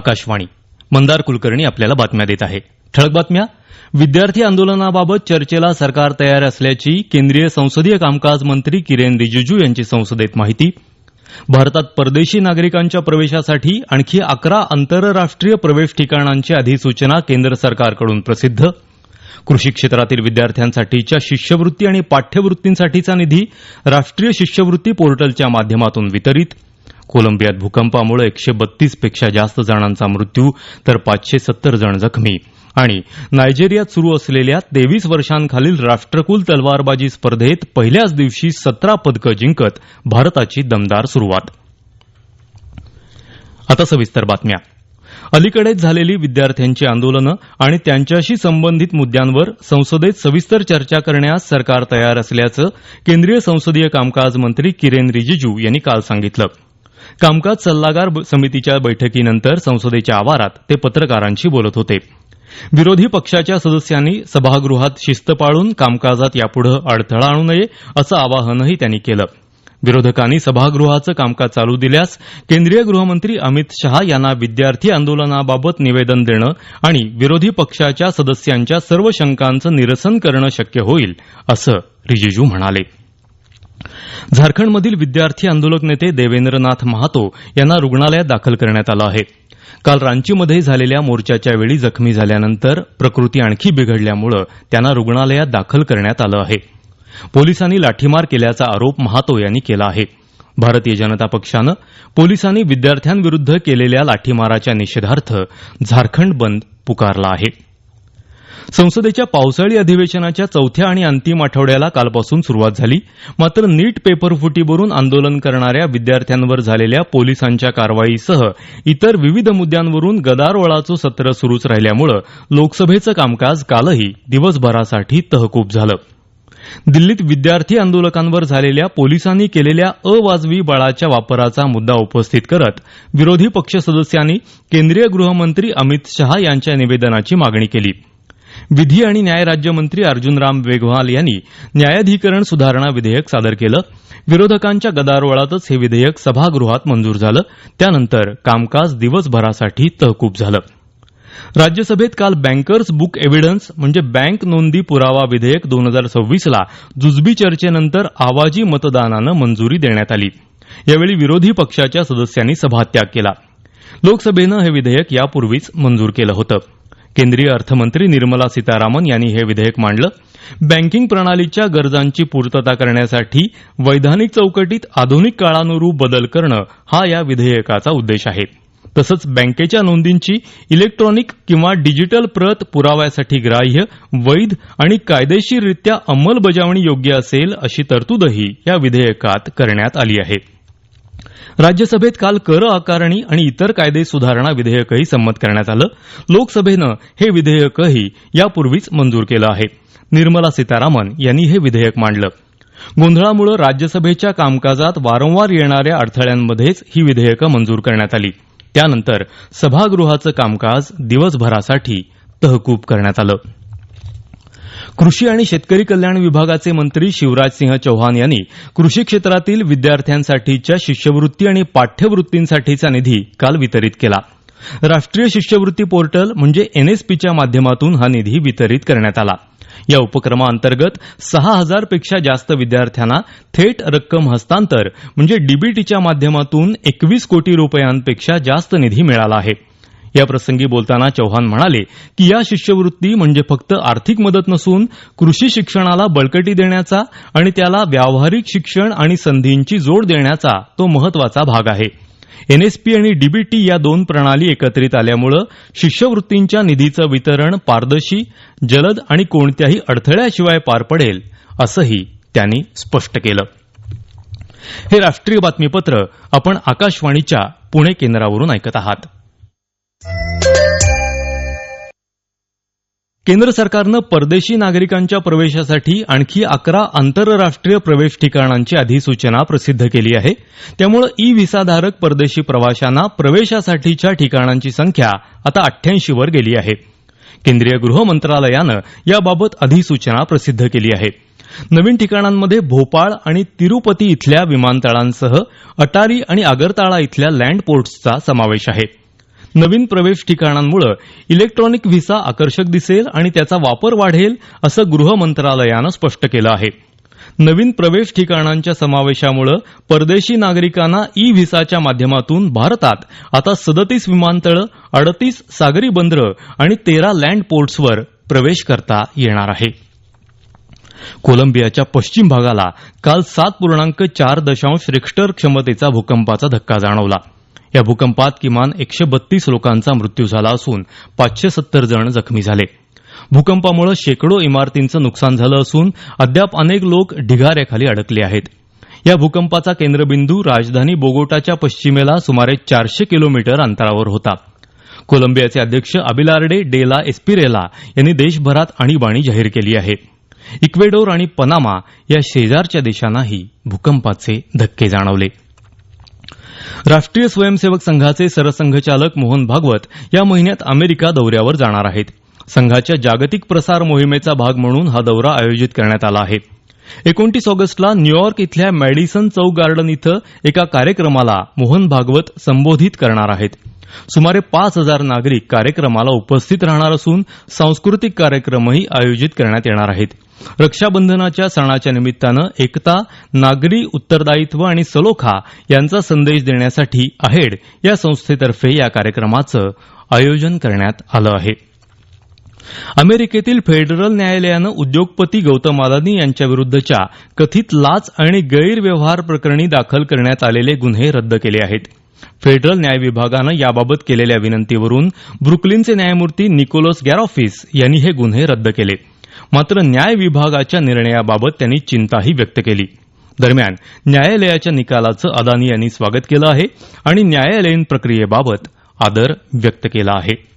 आकाशवाणी. मंदार कुलकर्णी आपल्याला बातम्या देत आहे. ठळक बातम्या. विद्यार्थी आंदोलनाबाबत चर्चेला सरकार तयार असल्याची केंद्रीय संसदीय कामकाज मंत्री किरेन रिजिजू यांची संसदेत माहिती. भारतात परदेशी नागरिकांच्या प्रवेशासाठी आणखी 11 आंतरराष्ट्रीय प्रवेश ठिकाणांची अधिसूचना केंद्र सरकारकडून प्रसिद्ध. कृषी क्षेत्रातील विद्यार्थ्यांसाठीच्या शिष्यवृत्ती आणि पाठ्यवृत्तींसाठीचा निधी राष्ट्रीय शिष्यवृत्ती पोर्टलच्या माध्यमातून वितरित. कोलंबियात भूकंपामुळे 132 पेक्षा जास्त जणांचा मृत्यू तर 570 जण जखमी. आणि नायजेरियात सुरू असलेल्या 23 वर्षांखालील राष्ट्रकुल तलवारबाजी स्पर्धेत पहिल्याच दिवशी 17 पदकं जिंकत भारताची दमदार सुरुवात. आता सविस्तर बातम्या. अलीकडेच झालेली विद्यार्थ्यांची आंदोलनं आणि त्यांच्याशी संबंधित मुद्द्यांवर संसदेत सविस्तर चर्चा करण्यास सरकार तयार असल्याचं केंद्रीय संसदीय कामकाज मंत्री किरेन रिजिजू यांनी काल सांगितलं. कामकाज सल्लागार समितीच्या बैठकीनंतर संसदेच्या आवारात ते पत्रकारांशी बोलत होते. विरोधी पक्षाच्या सदस्यांनी सभागृहात शिस्त पाळून कामकाजात यापुढे अडथळा आणू नये असं आवाहनही त्यांनी केलं. विरोधकांनी सभागृहाचं कामकाज चालू दिल्यास केंद्रीय गृहमंत्री अमित शहा यांना विद्यार्थी आंदोलनाबाबत निवेदन देणं आणि विरोधी पक्षाच्या सदस्यांच्या सर्व शंकांचं निरसन करणं शक्य होईल असं रिजिजू म्हणाले. झारखंडमधील विद्यार्थी आंदोलक नेते देवेंद्रनाथ महातो यांना रुग्णालयात दाखल करण्यात आलं आहे. काल रांचीमध्ये झालेल्या मोर्चाच्या वेळी जखमी झाल्यानंतर प्रकृती आणखी बिघडल्यामुळे त्यांना रुग्णालयात दाखल करण्यात आलं आहे. पोलिसांनी लाठीमार केल्याचा आरोप महातो यांनी केला आहे. भारतीय जनता पक्षानं पोलिसांनी विद्यार्थ्यांविरुद्ध केलेल्या लाठीमाराच्या निषेधार्थ झारखंड बंद पुकारला आहे. संसदेच्या पावसाळी अधिवेशनाच्या चौथ्या आणि अंतिम आठवड्याला कालपासून सुरुवात झाली. मात्र नीट पेपरफुटीवरून आंदोलन करणाऱ्या विद्यार्थ्यांवर झालेल्या पोलिसांच्या कारवाईसह इतर विविध मुद्द्यांवरून गदारोळाचं सत्र सुरूच राहिल्यामुळे लोकसभेचं कामकाज कालही दिवसभरासाठी तहकूब झालं. दिल्लीत विद्यार्थी आंदोलकांवर झालेल्या पोलिसांनी केलेल्या अवाजवी बळाच्या वापराचा मुद्दा उपस्थित करत विरोधी पक्ष सदस्यांनी केंद्रीय गृहमंत्री अमित शहा यांच्या निवेदनाची मागणी केली. विधी आणि न्याय राज्यमंत्री अर्जुनराम मेघवाल यांनी न्यायाधिकरण सुधारणा विधेयक सादर केलं. विरोधकांच्या गदारोळातच हे विधेयक सभागृहात मंजूर झालं. त्यानंतर कामकाज दिवसभरासाठी तहकूब झालं. राज्यसभेत काल बँकर्स बुक एव्हिडन्स म्हणजे बँक नोंदी पुरावा विधेयक 2026 ला जुजबी चर्चेनंतर आवाजी मतदानानं मंजुरी देण्यात आली. यावेळी विरोधी पक्षाच्या सदस्यांनी सभात्याग केला. लोकसभेनं हे विधेयक यापूर्वीच मंजूर केलं होतं. केंद्रीय अर्थमंत्री निर्मला सीतारामन यांनी हे विधेयक मांडलं. बँकिंग प्रणालीच्या गरजांची पूर्तता करण्यासाठी वैधानिक चौकटीत आधुनिक काळानुरूप बदल करणं हा या विधेयकाचा उद्देश आहे. तसंच बँकेच्या नोंदींची इलेक्ट्रॉनिक किंवा डिजिटल प्रत पुराव्यासाठी ग्राह्य, वैध आणि कायदेशीररित्या अंमलबजावणी योग्य असेल अशी तरतूदही या विधेयकात करण्यात आली आहे. राज्यसभेत काल कर आकारणी आणि इतर कायदे सुधारणा विधेयकही संमत करण्यात आलं. लोकसभेनं हे विधेयकही यापूर्वीच मंजूर केलं आहे. निर्मला सीतारामन यांनी हे विधेयक मांडलं. गोंधळामुळे राज्यसभेच्या कामकाजात वारंवार येणाऱ्या अडथळ्यांमध्येच ही विधेयकं मंजूर करण्यात आली. त्यानंतर सभागृहाचं कामकाज दिवसभरासाठी तहकूब करण्यात आलं. कृषी आणि शेतकरी कल्याण विभागाचे मंत्री शिवराजसिंह चौहान यांनी कृषी क्षेत्रातील विद्यार्थ्यांसाठीच्या शिष्यवृत्ती आणि पाठ्यवृत्तींसाठीचा निधी काल वितरित केला. राष्ट्रीय शिष्यवृत्ती पोर्टल म्हणजे एनएसपीच्या माध्यमातून हा निधी वितरित करण्यात आला. या उपक्रमाअंतर्गत 6,000 पेक्षा जास्त विद्यार्थ्यांना थेट रक्कम हस्तांतर म्हणजे डीबीटीच्या माध्यमातून 21 कोटी रुपयांपेक्षा जास्त निधी मिळाला आहे. याप्रसंगी बोलताना चौहान म्हणाले की या शिष्यवृत्ती म्हणजे फक्त आर्थिक मदत नसून कृषी शिक्षणाला बळकटी देण्याचा आणि त्याला व्यावहारिक शिक्षण आणि संधींची जोड देण्याचा तो महत्वाचा भाग आहे. एनएसपी आणि डीबीटी या दोन प्रणाली एकत्रित आल्यामुळे शिष्यवृत्तींच्या निधीचं वितरण पारदर्शी, जलद आणि कोणत्याही अडथळ्याशिवाय पार पडेल असंही त्यांनी स्पष्ट केलं. हे राष्ट्रीय बातमीपत्र आपण आकाशवाणीच्या पुणे केंद्रावरून ऐकत आहात. केंद्र सरकारनं परदेशी नागरिकांच्या प्रवेशासाठी आणखी 11 आंतरराष्ट्रीय प्रवेश ठिकाणांची अधिसूचना प्रसिद्ध केली आहे. त्यामुळे ई व्हिसाधारक परदेशी प्रवाशांना प्रवेशासाठीच्या ठिकाणांची संख्या आता 88 वर गेली आहे. केंद्रीय गृह मंत्रालयानं याबाबत अधिसूचना प्रसिद्ध केली आहे. नवीन ठिकाणांमध्ये भोपाळ आणि तिरुपती इथल्या विमानतळांसह अटारी आणि आगरताळा इथल्या लँड पोर्ट्सचा समावेश आहे. नवीन प्रवेश ठिकाणांमुळे इलेक्ट्रॉनिक व्हिसा आकर्षक दिसेल आणि त्याचा वापर वाढेल असं गृह मंत्रालयानं स्पष्ट केलं आहे. नवीन प्रवेश ठिकाणांच्या समावेशामुळे परदेशी नागरिकांना ई व्हिसाच्या माध्यमातून भारतात आता 37 विमानतळं, 38 सागरी बंदरं आणि 13 लँड पोर्ट्सवर प्रवेश करता येणार आहे. कोलंबियाच्या पश्चिम भागाला काल 7.4 रिक्टर क्षमतेचा भूकंपाचा धक्का जाणवला. या भूकंपात किमान 132 लोकांचा मृत्यू झाला असून 570 जण जखमी झाले. भूकंपामुळे शेकडो इमारतींचं नुकसान झालं असून अद्याप अनेक लोक ढिगाऱ्याखाली अडकले आहेत. या भूकंपाचा केंद्रबिंदू राजधानी बोगोटाच्या पश्चिमेला सुमारे 400 किलोमीटर अंतरावर होता. कोलंबियाचे अध्यक्ष अबिलार्डे डे ला एस्पिरेला यांनी देशभरात आणीबाणी जाहीर केली आहे. इक्वेडोर आणि पनामा या शेजारच्या देशांनाही भूकंपाचे धक्के जाणवले. राष्ट्रीय स्वयंसेवक संघाचे सरसंघचालक मोहन भागवत या महिन्यात अमेरिका दौऱ्यावर जाणार आहेत. संघाच्या जागतिक प्रसार मोहिमेचा भाग म्हणून हा दौरा आयोजित करण्यात आला आहे. 29 ऑगस्टला न्यूयॉर्क इथल्या मॅडिसन चौक गार्डन इथं एका कार्यक्रमाला मोहन भागवत संबोधित करणार आहेत. सुमारे 5,000 नागरिक कार्यक्रमाला उपस्थित राहणार असून सांस्कृतिक कार्यक्रमही आयोजित करण्यात येणार आहेत. रक्षाबंधनाच्या सणाच्या निमित्तानं एकता, नागरी उत्तरदायित्व आणि सलोखा यांचा संदेश देण्यासाठी अहेड या संस्थेतर्फे या कार्यक्रमाचं आयोजन करण्यात आलं आहे. अमेरिकेतील फेडरल न्यायालयानं उद्योगपती गौतम अदानी यांच्याविरुद्धच्या कथित लाच आणि गैरव्यवहार प्रकरणी दाखल करण्यात आलेले गुन्हे रद्द केले आहेत. फेडरल न्याय विभागानं याबाबत केलेल्या विनंतीवरून ब्रुकलिनचे न्यायमूर्ती निकोलस गॅरोफिस यांनी हे गुन्हे रद्द केले. मात्र न्याय विभागाच्या निर्णयाबाबत त्यांनी चिंताही व्यक्त केली. दरम्यान न्यायालयाच्या निकालाचं अदानी यांनी स्वागत केलं आहे आणि न्यायालयीन प्रक्रियेबाबत आदर व्यक्त केला आहे.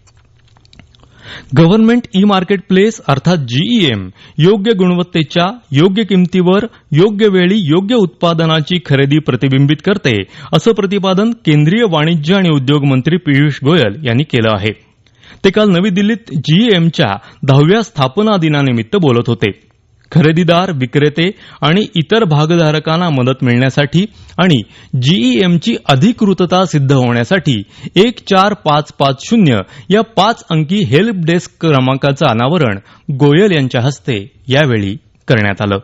गव्हर्नमेंट ई मार्केट प्लेस अर्थात जीईएम योग्य गुणवत्तेच्या, योग्य किमतीवर, योग्य वेळी योग्य उत्पादनाची खरेदी प्रतिबिंबित करते असं प्रतिपादन केंद्रीय वाणिज्य आणि उद्योग मंत्री पियुष गोयल यांनी केलं आहे. ते काल नवी दिल्लीत जीईएमच्या 10व्या स्थापना दिनानिमित्त बोलत होते. खरेदीदार, विक्रेते आणि इतर भागधारकांना मदत मिळण्यासाठी आणि जीईएमची अधिकृतता सिद्ध होण्यासाठी 14550 या 5 अंकी हेल्प डेस्क क्रमांकाचं अनावरण गोयल यांच्या हस्ते यावेळी करण्यात आलं.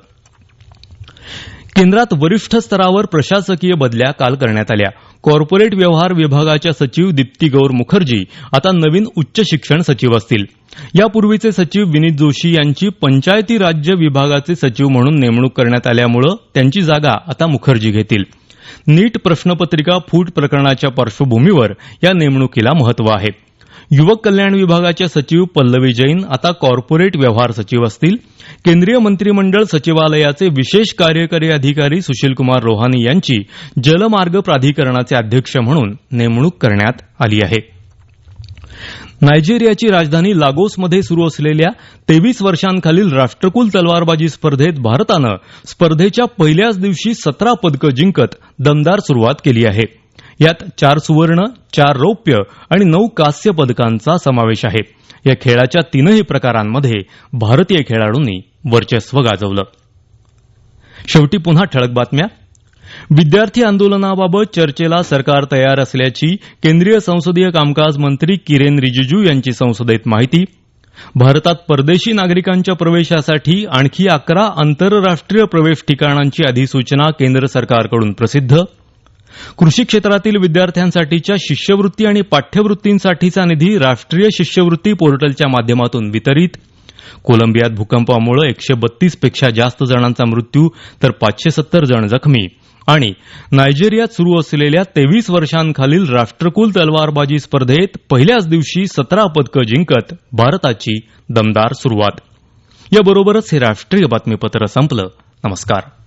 केंद्रात वरिष्ठ स्तरावर प्रशासकीय बदल्या काल करण्यात आल्या. कॉर्पोरेट व्यवहार विभागाच्या सचिव दीप्ती गौर मुखर्जी आता नवीन उच्च शिक्षण सचिव असतील. यापूर्वीचे सचिव विनीत जोशी यांची पंचायती राज्य विभागाचे सचिव म्हणून नेमणूक करण्यात आल्यामुळे त्यांची जागा आता मुखर्जी घेतील. नीट प्रश्नपत्रिका फूट प्रकरणाच्या पार्श्वभूमीवर या नेमणुकीला महत्व आहे. युवक कल्याण विभागाच्या सचिव पल्लवी जैन आता कॉर्पोरेट व्यवहार सचिव असतील. केंद्रीय मंत्रिमंडळ सचिवालयाचे विशेष कार्यकारी अधिकारी सुशीलकुमार रोहानी यांची जलमार्ग प्राधिकरणाचे अध्यक्ष म्हणून नेमणूक करण्यात आली आहे. नायजेरियाची राजधानी लागोसमध्ये सुरू असलेल्या 23 वर्षांखालील राष्ट्रकुल तलवारबाजी स्पर्धेत भारतानं स्पर्धेच्या पहिल्याच दिवशी 17 पदकं जिंकत दमदार सुरुवात केली आहे. यात 4 सुवर्ण, 4 रौप्य आणि 9 कांस्य पदकांचा समावेश आहे. या खेळाच्या 3ही प्रकारांमध्ये भारतीय खेळाडूंनी वर्चस्व गाजवलं. शेवटी पुन्हा ठळक बातम्या. विद्यार्थी आंदोलनाबाबत चर्चेला सरकार तयार असल्याची केंद्रीय संसदीय कामकाज मंत्री किरेन रिजिजू यांची संसदेत माहिती. भारतात परदेशी नागरिकांच्या प्रवेशासाठी आणखी 11 आंतरराष्ट्रीय प्रवेश ठिकाणांची अधिसूचना केंद्र सरकारकडून प्रसिद्ध. कृषी क्षेत्रातील विद्यार्थ्यांसाठीच्या शिष्यवृत्ती आणि पाठ्यवृत्तींसाठीचा निधी राष्ट्रीय शिष्यवृत्ती पोर्टलच्या माध्यमातून वितरित. कोलंबियात भूकंपामुळे 132 पेक्षा जास्त जणांचा मृत्यू तर 570 जण जखमी. आणि नायजेरियात सुरू असलेल्या 23 वर्षांखालील राष्ट्रकुल तलवारबाजी स्पर्धेत पहिल्याच दिवशी 17 पदकं जिंकत भारताची दमदार सुरुवात. याबरोबरच हे राष्ट्रीय बातमीपत्र संपलं. नमस्कार.